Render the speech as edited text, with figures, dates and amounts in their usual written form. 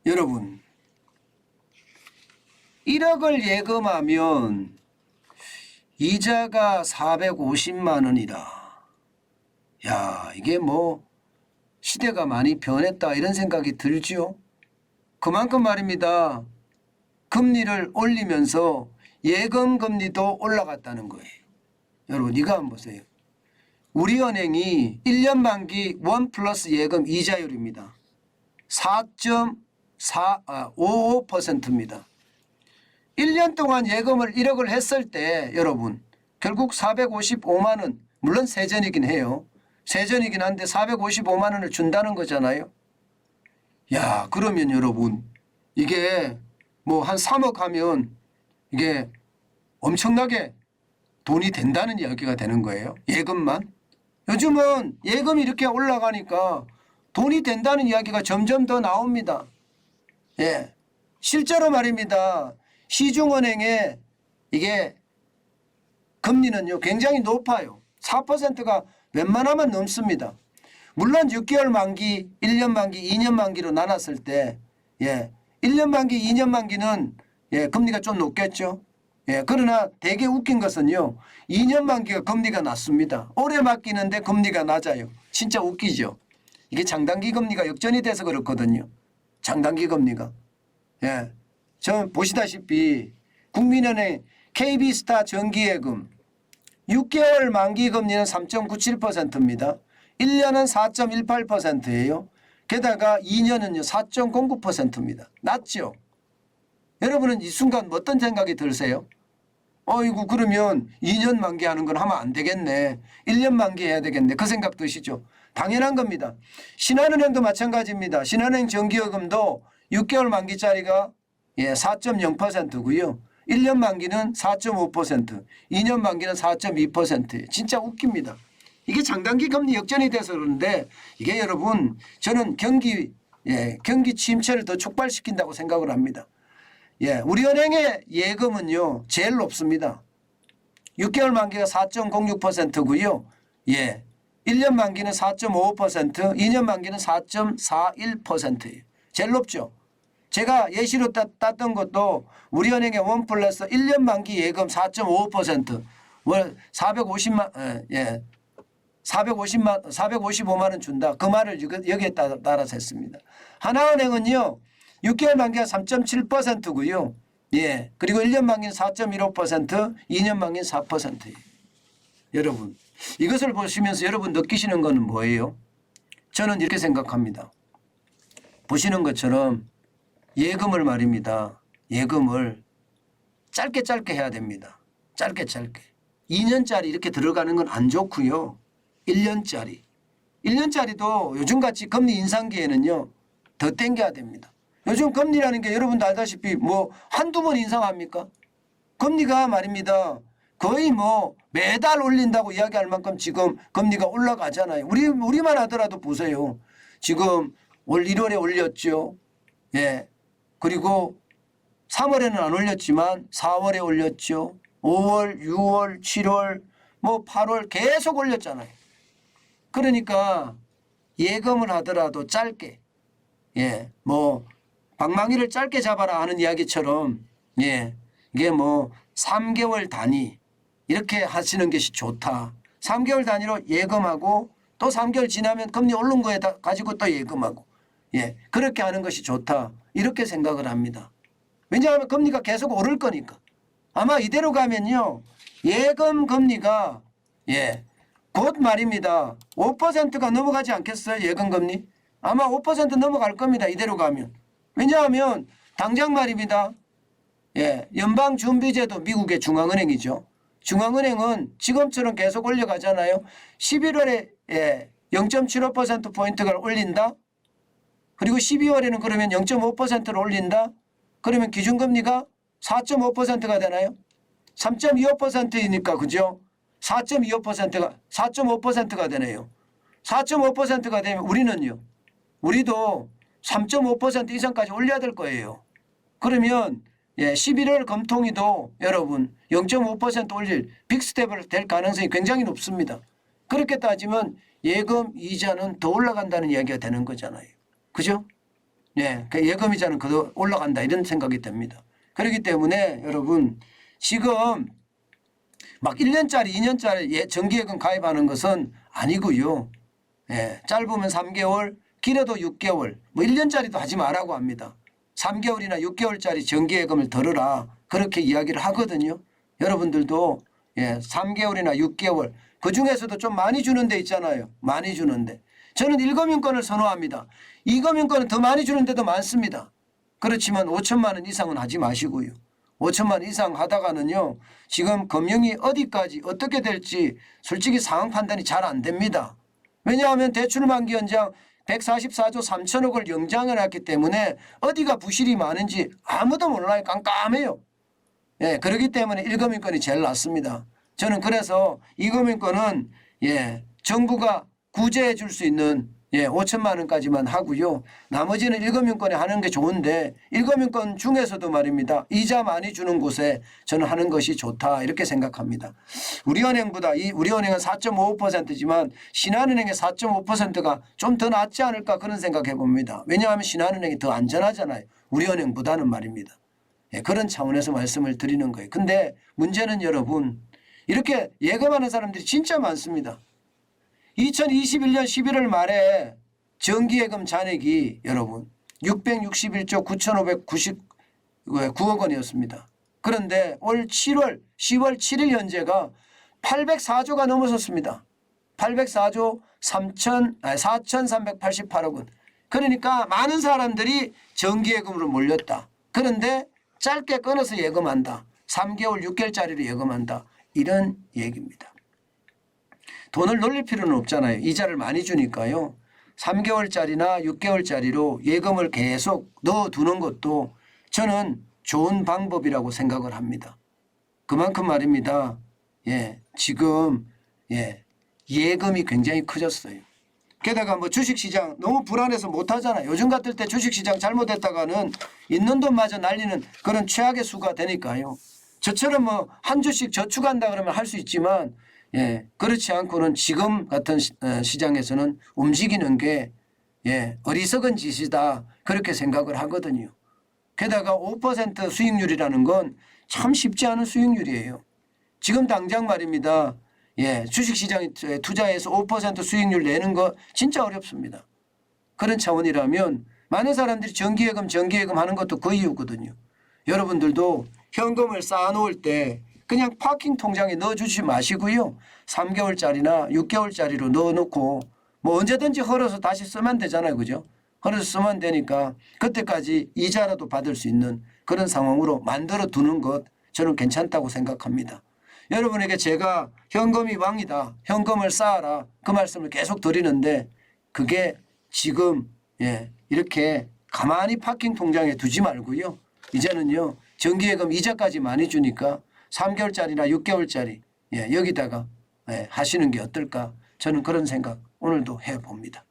여러분 1억을 예금하면 이자가 450만 원이라. 야, 이게 뭐 시대가 많이 변했다 이런 생각이 들죠. 그만큼 말입니다. 금리를 올리면서 예금 금리도 올라갔다는 거예요. 여러분 이거 한번 보세요. 우리은행이 1년 만기 원 플러스 예금 이자율입니다. 4.55%입니다. 1년 동안 예금을 1억을 했을 때 여러분 결국 455만 원, 물론 세전이긴 해요. 세전이긴 한데 455만 원을 준다는 거잖아요. 야, 그러면 여러분 이게 뭐 한 3억 하면 이게 엄청나게 돈이 된다는 이야기가 되는 거예요. 예금만. 요즘은 예금이 이렇게 올라가니까 돈이 된다는 이야기가 점점 더 나옵니다. 예, 실제로 말입니다. 시중은행의 이게 금리는요 굉장히 높아요. 4%가 웬만하면 넘습니다. 물론 6개월 만기, 1년 만기, 2년 만기로 나눴을 때 1년 만기, 2년 만기는 금리가 좀 높겠죠. 그러나 되게 웃긴 것은요. 2년 만기가 금리가 낮습니다. 오래 맡기는데 금리가 낮아요. 진짜 웃기죠. 이게 장단기 금리가 역전이 돼서 그렇거든요. 장단기 금리가. 저 보시다시피 국민은행 KB스타 정기예금 6개월 만기 금리는 3.97%입니다. 1년은 4.18%예요. 게다가 2년은요 4.09%입니다. 낮죠. 여러분은 이 순간 어떤 생각이 들으세요? 어이구 그러면 2년 만기하는 건 하면 안 되겠네. 1년 만기해야 되겠네. 그 생각 드시죠? 당연한 겁니다. 신한은행도 마찬가지입니다. 신한은행 정기예금도 6개월 만기짜리가 4.0%고요. 1년 만기는 4.5%, 2년 만기는 4.2%예요. 진짜 웃깁니다. 이게 장단기 금리 역전이 돼서 그러는데 이게 여러분 저는 경기 침체를 더 촉발시킨다고 생각을 합니다. 우리은행의 예금은요 제일 높습니다. 6개월 만기가 4.06%고요. 1년 만기는 4.55%, 2년 만기는 4.41%예요. 제일 높죠. 제가 예시로 땄던 것도 우리은행의 원 플러스 1년 만기 예금 4.55%, 월 455만 원 준다. 그 말을 여기에 따라서 했습니다. 하나은행은요. 6개월 만기가 3.7%고요. 그리고 1년 만기는 4.15%, 2년 만기는 4%예요. 여러분 이것을 보시면서 여러분 느끼시는 것은 뭐예요? 저는 이렇게 생각합니다. 보시는 것처럼 예금을 말입니다. 예금을 짧게 해야 됩니다. 짧게. 2년짜리 이렇게 들어가는 건 안 좋고요. 1년짜리. 1년짜리도 요즘같이 금리 인상기에는요. 더 땡겨야 됩니다. 요즘 금리라는 게 여러분도 알다시피 뭐 한두 번 인상합니까? 금리가 말입니다. 거의 뭐 매달 올린다고 이야기할 만큼 지금 금리가 올라가잖아요. 우리만 하더라도 보세요. 지금 올 1월에 올렸죠. 그리고 3월에는 안 올렸지만 4월에 올렸죠. 5월, 6월, 7월, 뭐 8월 계속 올렸잖아요. 그러니까 예금을 하더라도 짧게, 뭐 방망이를 짧게 잡아라 하는 이야기처럼, 이게 뭐 3개월 단위 이렇게 하시는 것이 좋다. 3개월 단위로 예금하고 또 3개월 지나면 금리 오른 거에 가지고 또 예금하고, 그렇게 하는 것이 좋다. 이렇게 생각을 합니다. 왜냐하면 금리가 계속 오를 거니까. 아마 이대로 가면요. 예금 금리가 곧 말입니다. 5%가 넘어가지 않겠어요? 예금 금리? 아마 5% 넘어갈 겁니다. 이대로 가면. 왜냐하면 당장 말입니다. 연방준비제도 미국의 중앙은행이죠. 중앙은행은 지금처럼 계속 올려가잖아요. 11월에 0.75%포인트를 올린다. 그리고 12월에는 그러면 0.5%를 올린다. 그러면 기준금리가 4.5%가 되나요? 3.25%이니까 그죠? 4.5%가 되네요. 4.5%가 되면 우리는요. 우리도 3.5% 이상까지 올려야 될 거예요. 그러면 11월 금통위도 여러분 0.5% 올릴 빅스텝을 될 가능성이 굉장히 높습니다. 그렇게 따지면 예금 이자는 더 올라간다는 이야기가 되는 거잖아요. 그죠? 예, 그 예금이자는 그도 올라간다 이런 생각이 듭니다. 그렇기 때문에 여러분 지금 막 1년짜리 2년짜리 정기예금 가입하는 것은 아니고요. 예, 짧으면 3개월 길어도 6개월 뭐 1년짜리도 하지 말라고 합니다. 3개월이나 6개월짜리 정기예금을 들어라 그렇게 이야기를 하거든요. 여러분들도 3개월이나 6개월 그중에서도 좀 많이 주는 데 있잖아요. 많이 주는데 저는 1금융권을 선호합니다. 2금융권은 더 많이 주는 데도 많습니다. 그렇지만 5천만 원 이상은 하지 마시고요. 5천만 원 이상 하다가는요. 지금 금융이 어디까지 어떻게 될지 솔직히 상황 판단이 잘 안 됩니다. 왜냐하면 대출만기 연장 144조 3천억을 연장을 했기 때문에 어디가 부실이 많은지 아무도 몰라요. 깜깜해요. 예, 그렇기 때문에 1금융권이 제일 낫습니다. 저는 그래서 2금융권은 정부가 구제해 줄 수 있는 5천만 원까지만 하고요. 나머지는 1금융권에 하는 게 좋은데 1금융권 중에서도 말입니다. 이자 많이 주는 곳에 저는 하는 것이 좋다 이렇게 생각합니다. 우리은행보다 우리은행은 4.55%지만 신한은행의 4.5%가 좀 더 낫지 않을까 그런 생각해 봅니다. 왜냐하면 신한은행이 더 안전하잖아요. 우리은행보다는 말입니다. 그런 차원에서 말씀을 드리는 거예요. 근데 문제는 여러분 이렇게 예금하는 사람들이 진짜 많습니다. 2021년 11월 말에 정기예금 잔액이 여러분 661조 9,599억 원이었습니다. 그런데 올 10월 7일 현재가 804조가 넘어섰습니다. 804조 4,388억 원. 그러니까 많은 사람들이 정기예금으로 몰렸다. 그런데 짧게 끊어서 예금한다. 3개월 6개월짜리로 예금한다. 이런 얘기입니다. 돈을 놀릴 필요는 없잖아요. 이자를 많이 주니까요. 3개월짜리나 6개월짜리로 예금을 계속 넣어두는 것도 저는 좋은 방법이라고 생각을 합니다. 그만큼 말입니다. 지금 예금이 굉장히 커졌어요. 게다가 뭐 주식시장 너무 불안해서 못하잖아요. 요즘 같을 때 주식시장 잘못했다가는 있는 돈마저 날리는 그런 최악의 수가 되니까요. 저처럼 뭐 한 주씩 저축한다 그러면 할 수 있지만 그렇지 않고는 지금 같은 시장에서는 움직이는 게 어리석은 짓이다 그렇게 생각을 하거든요. 게다가 5% 수익률이라는 건 참 쉽지 않은 수익률이에요. 지금 당장 말입니다. 주식시장에 투자해서 5% 수익률 내는 거 진짜 어렵습니다. 그런 차원이라면 많은 사람들이 정기예금 하는 것도 그 이유거든요. 여러분들도 현금을 쌓아놓을 때 그냥 파킹 통장에 넣어주지 마시고요. 3개월짜리나 6개월짜리로 넣어놓고 뭐 언제든지 헐어서 다시 쓰면 되잖아요. 그죠? 헐어서 쓰면 되니까 그때까지 이자라도 받을 수 있는 그런 상황으로 만들어 두는 것 저는 괜찮다고 생각합니다. 여러분에게 제가 현금이 왕이다. 현금을 쌓아라. 그 말씀을 계속 드리는데 그게 지금 이렇게 가만히 파킹 통장에 두지 말고요. 이제는요. 정기예금 이자까지 많이 주니까 3개월짜리나 6개월짜리 여기다가 하시는 게 어떨까 저는 그런 생각 오늘도 해봅니다.